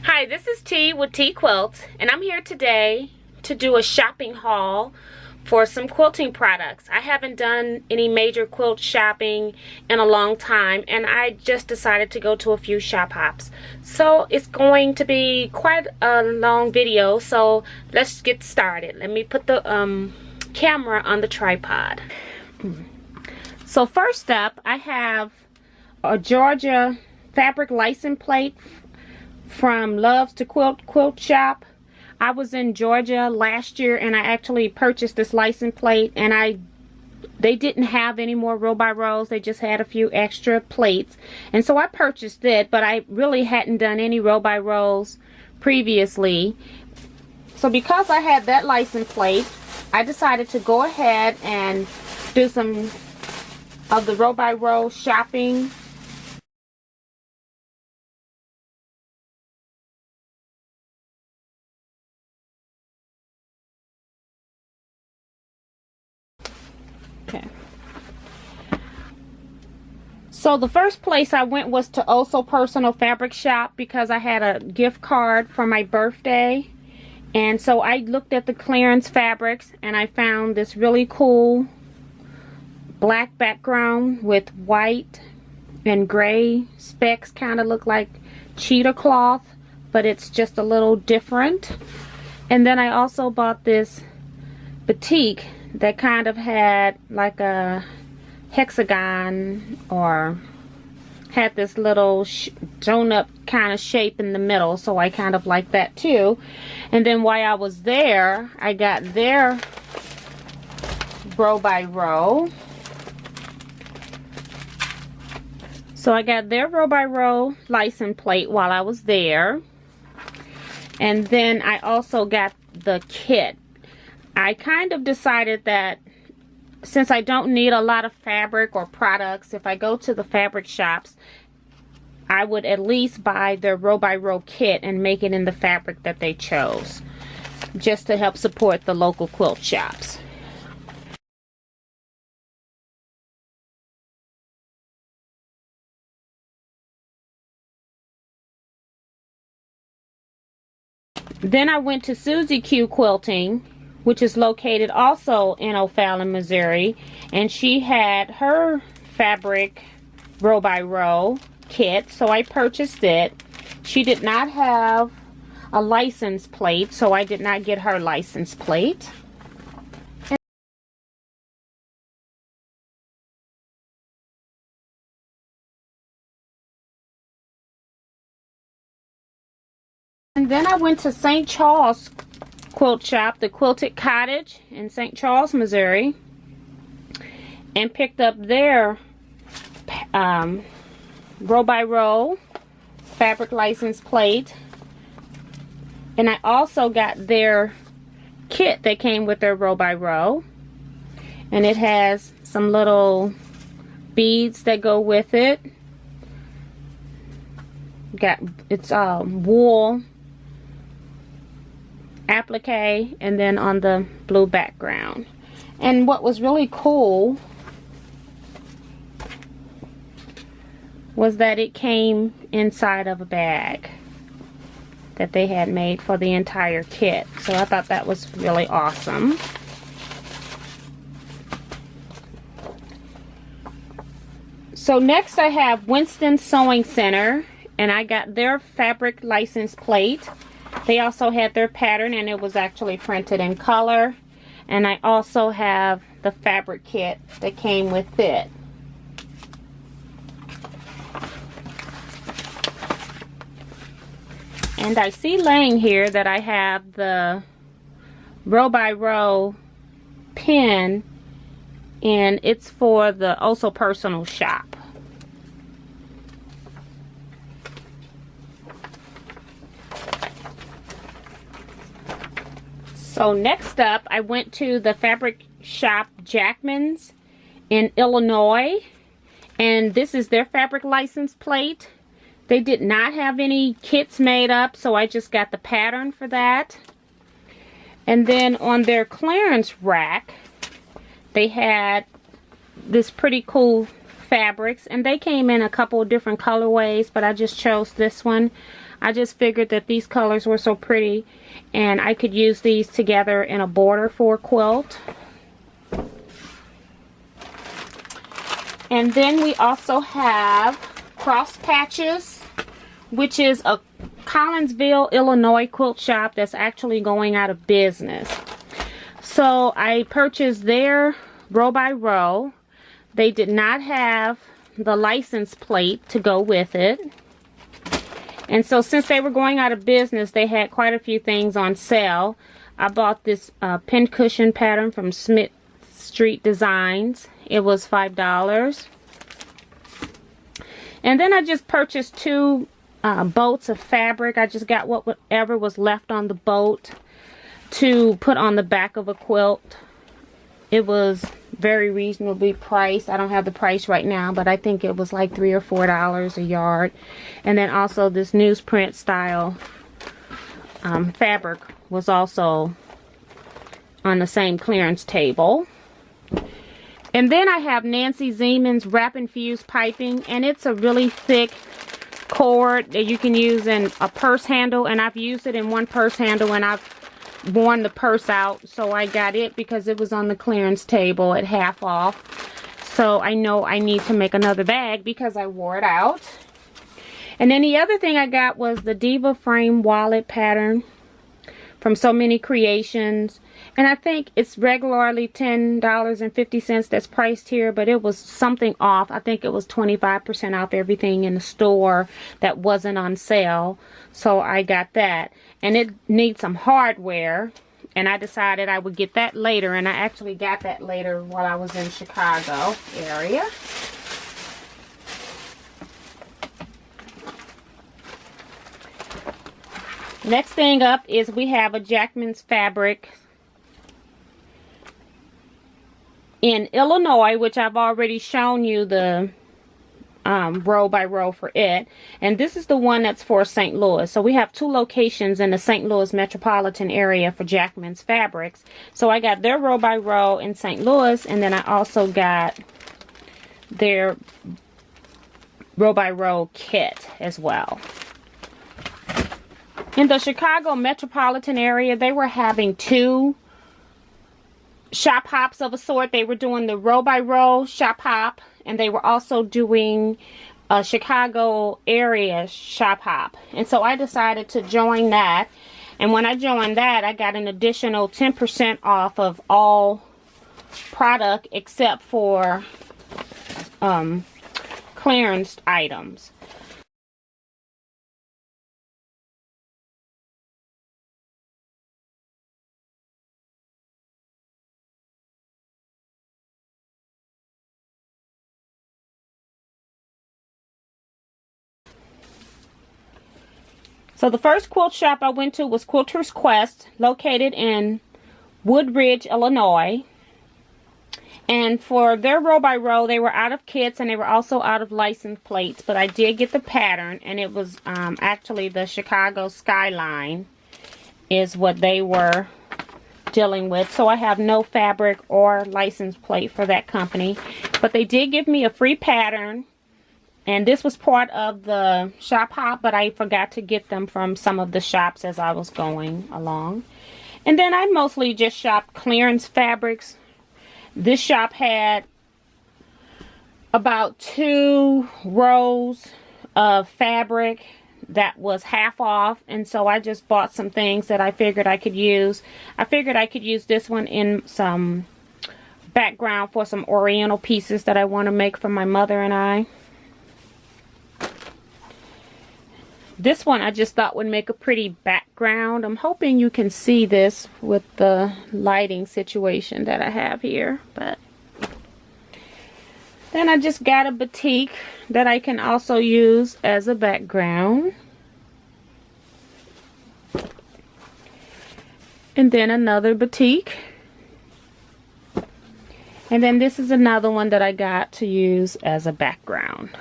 Hi, this is T with T Quilt, and I'm here today to do a shopping haul for some quilting products. I haven't done any major quilt shopping in a long time, and I just decided to go to a few shop hops. So it's going to be quite a long video, so let's get started. Let me put the camera on the tripod. So first up, I have a Georgia fabric license plate from Loves to Quilt Shop. I was in Georgia last year and I actually purchased this license plate, and they didn't have any more row by rows. They just had a few extra plates, and so I purchased it, but I really hadn't done any row by rows previously. So because I had that license plate, I decided to go ahead and do some of the row by row shopping. Okay. So the first place I went was to Also Personal Fabric Shop because I had a gift card for my birthday. And so I looked at the clearance fabrics and I found this really cool black background with white and gray specks. Kind of look like cheetah cloth, but it's just a little different. And then I also bought this batik that kind of had like a hexagon, or had this little donut kind of shape in the middle, so I kind of like that too. And then while I was there, I got their row by row. So I got their row by row license plate while I was there. And then I also got the kit. I kind of decided that since I don't need a lot of fabric or products, if I go to the fabric shops, I would at least buy their row by row kit and make it in the fabric that they chose, just to help support the local quilt shops. Then I went to Susie Q Quilting, which is located also in O'Fallon, Missouri, and she had her fabric row by row kit, so I purchased it. She did not have a license plate, so I did not get her license plate. And then I went to St. Charles Quilt Shop, the Quilted Cottage in St. Charles, Missouri, and picked up their row by row fabric license plate. And I also got their kit that came with their row by row, and it has some little beads that go with it. It's wool applique, and then on the blue background. And what was really cool was that it came inside of a bag that they had made for the entire kit. So I thought that was really awesome. So next I have Winston Sewing Center, and I got their fabric license plate. They also had their pattern, and it was actually printed in color. And I also have the fabric kit that came with it. And I see laying here that I have the row by row pin, and it's for the Also Personal Shop. So next up, I went to the fabric shop Jackman's in Illinois, and this is their fabric license plate. They did not have any kits made up, so I just got the pattern for that. And then on their clearance rack, they had this pretty cool fabrics, and they came in a couple of different colorways, but I just chose this one. I just figured that these colors were so pretty and I could use these together in a border for a quilt. And then we also have Cross Patches, which is a Collinsville, Illinois quilt shop that's actually going out of business. So I purchased their row by row. They did not have the license plate to go with it. And so since they were going out of business, they had quite a few things on sale. I bought this pincushion pattern from Smith Street Designs. It was $5. And then I just purchased two boats of fabric. I just got whatever was left on the boat to put on the back of a quilt. It was very reasonably priced. I don't have the price right now, but I think it was like $3 or $4 a yard. And then also this newsprint style fabric was also on the same clearance table. And then I have Nancy Zeman's Wrap Infused Piping, and it's a really thick cord that you can use in a purse handle, and I've used it in one purse handle and I've worn the purse out, so I got it because it was on the clearance table at half off. So I know I need to make another bag because I wore it out. And then the other thing I got was the Diva Frame Wallet pattern from So Many Creations. And I think it's regularly $10.50 that's priced here, but it was something off. I think it was 25% off everything in the store that wasn't on sale. So I got that. And it needs some hardware, and I decided I would get that later, and I actually got that later while I was in Chicago area. Next thing up is we have a Jackman's fabric in Illinois, which I've already shown you the row by row for it, and this is the one that's for St. Louis. So we have two locations in the St. Louis metropolitan area for Jackman's fabrics. So I got their row by row in St. Louis, and then I also got their row by row kit as well. In the Chicago metropolitan area, they were having two shop hops of a sort. They were doing the row by row shop hop, and they were also doing a Chicago area shop hop. And so I decided to join that. And when I joined that, I got an additional 10% off of all product except for clearance items. So the first quilt shop I went to was Quilter's Quest, located in Woodridge, Illinois. And for their row by row, they were out of kits and they were also out of license plates. But I did get the pattern, and it was actually the Chicago Skyline is what they were dealing with. So I have no fabric or license plate for that company. But they did give me a free pattern. And this was part of the shop hop, but I forgot to get them from some of the shops as I was going along. And then I mostly just shopped clearance fabrics. This shop had about 2 rows of fabric that was half off, and so I just bought some things that I figured I could use. I figured I could use this one in some background for some oriental pieces that I want to make for my mother and I. This one I just thought would make a pretty background. I'm hoping you can see this with the lighting situation that I have here. But then I just got a batik that I can also use as a background. And then another batik. And then this is another one that I got to use as a background.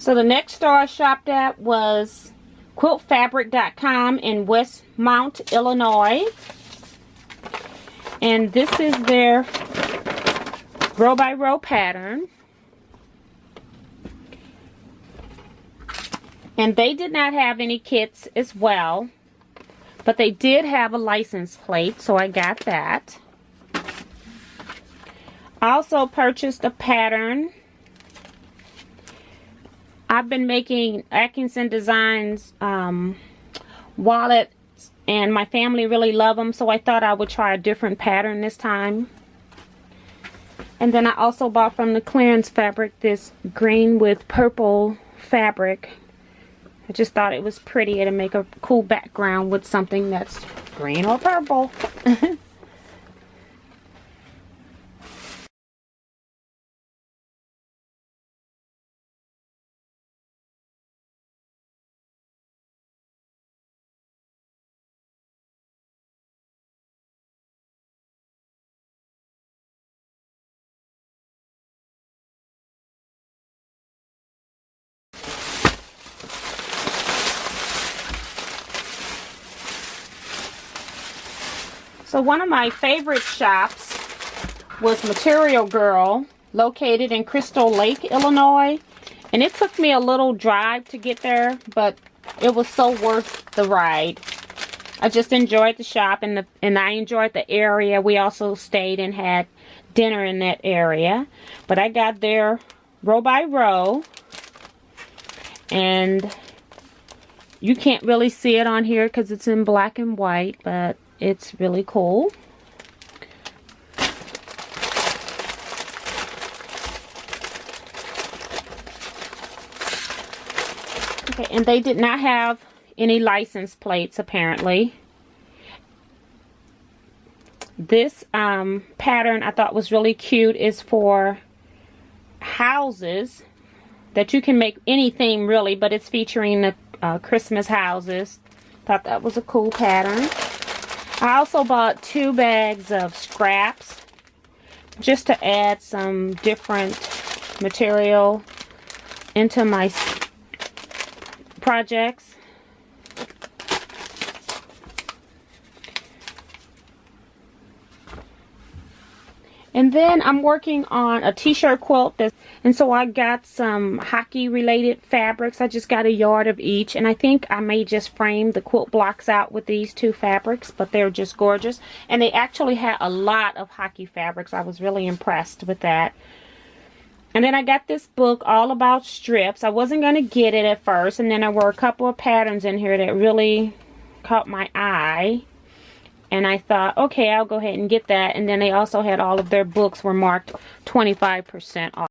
So the next store I shopped at was quiltfabric.com in Westmont, Illinois. And this is their row by row pattern. And they did not have any kits as well, but they did have a license plate, so I got that. I also purchased a pattern. I've been making Atkinson Designs wallets, and my family really love them, so I thought I would try a different pattern this time. And then I also bought from the clearance fabric this green with purple fabric. I just thought it was pretty. It'll make a cool background with something that's green or purple. So one of my favorite shops was Material Girl, located in Crystal Lake, Illinois. And it took me a little drive to get there, but it was so worth the ride. I just enjoyed the shop, and I enjoyed the area. We also stayed and had dinner in that area. But I got there row by row, and you can't really see it on here because it's in black and white, but it's really cool. Okay, and they did not have any license plates apparently. This pattern I thought was really cute. Is for houses that you can make anything really, but it's featuring the Christmas houses. Thought that was a cool pattern. I also bought 2 bags of scraps just to add some different material into my projects. And then I'm working on a t-shirt quilt, and so I got some hockey related fabrics. I just got a yard of each, and I think I may just frame the quilt blocks out with these 2 fabrics, but they're just gorgeous. And they actually had a lot of hockey fabrics. I was really impressed with that. And then I got this book all about strips. I wasn't going to get it at first, and then there were a couple of patterns in here that really caught my eye. And I thought, okay, I'll go ahead and get that. And then they also had all of their books were marked 25% off.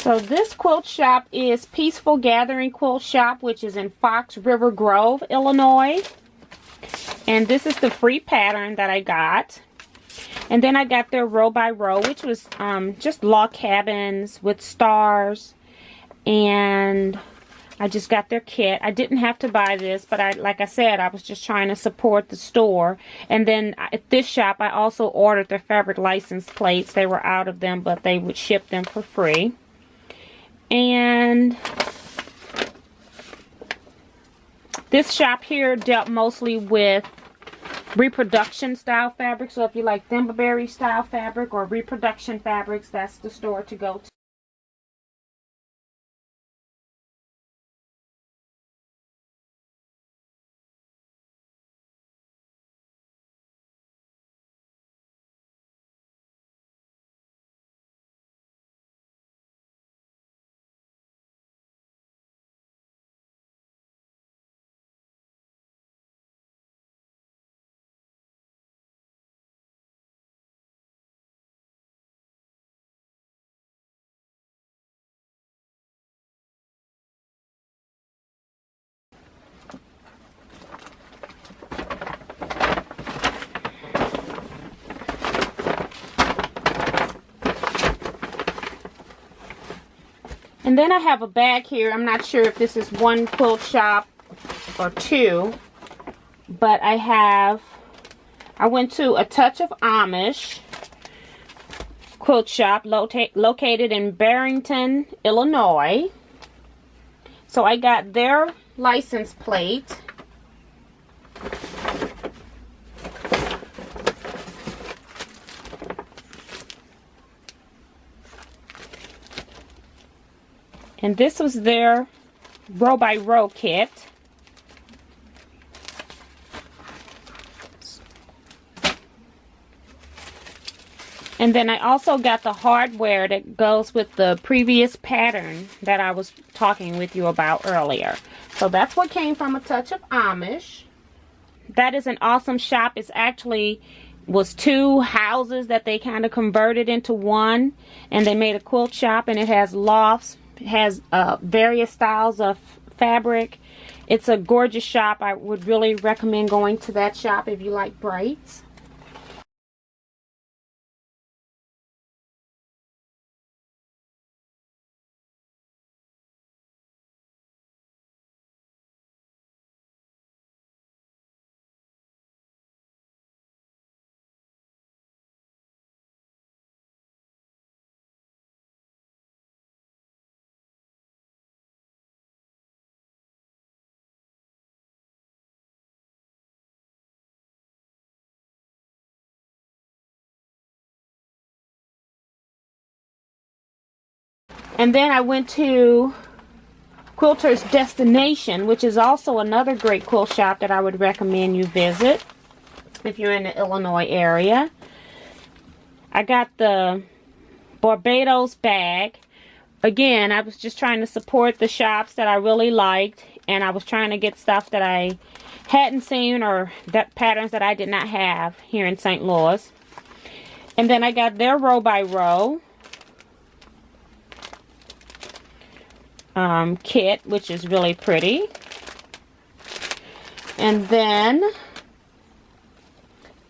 So this quilt shop is Peaceful Gathering Quilt Shop, which is in Fox River Grove, Illinois. And this is the free pattern that I got. And then I got their row by row, which was just log cabins with stars. And I just got their kit. I didn't have to buy this, but like I said, I was just trying to support the store. And then at this shop, I also ordered their fabric license plates. They were out of them, but they would ship them for free. And this shop here dealt mostly with reproduction style fabric. So if you like Thimbleberry style fabric or reproduction fabrics, that's the store to go to. And then I have a bag here. I'm not sure if this is one quilt shop or two, but I went to A Touch of Amish quilt shop located in Barrington, Illinois. So I got their license plate. And this was their row by row kit. And then I also got the hardware that goes with the previous pattern that I was talking with you about earlier. So that's what came from A Touch of Amish. That is an awesome shop. It's actually was two houses that they kind of converted into one, and they made a quilt shop, and it has lofts. It has various styles of fabric. It's a gorgeous shop. I would really recommend going to that shop if you like brights. And then I went to Quilter's Destination, which is also another great quilt shop that I would recommend you visit if you're in the Illinois area. I got the Barbados bag. Again, I was just trying to support the shops that I really liked, and I was trying to get stuff that I hadn't seen or that patterns that I did not have here in St. Louis. And then I got their row by row kit, which is really pretty. And then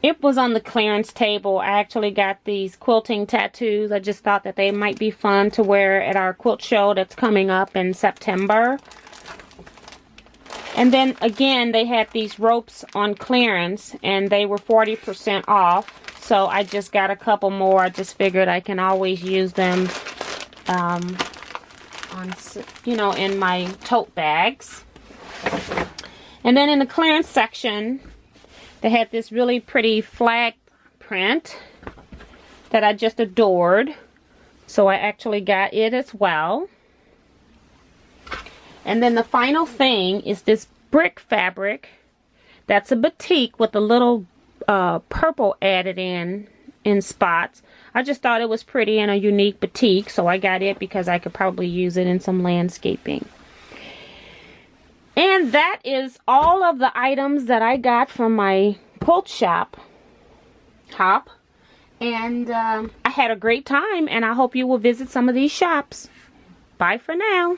it was on the clearance table. I actually got these quilting tattoos. I just thought that they might be fun to wear at our quilt show that's coming up in September. And then again, they had these ropes on clearance, and they were 40% off. So I just got a couple more. I just figured I can always use them in my tote bags. And then in the clearance section, they had this really pretty flag print that I just adored. So I actually got it as well. And then the final thing is this brick fabric. That's a batik with a little purple added in spots. I just thought it was pretty and a unique batik, so I got it because I could probably use it in some landscaping. And that is all of the items that I got from my quilt shop hop. And I had a great time, and I hope you will visit some of these shops. Bye for now.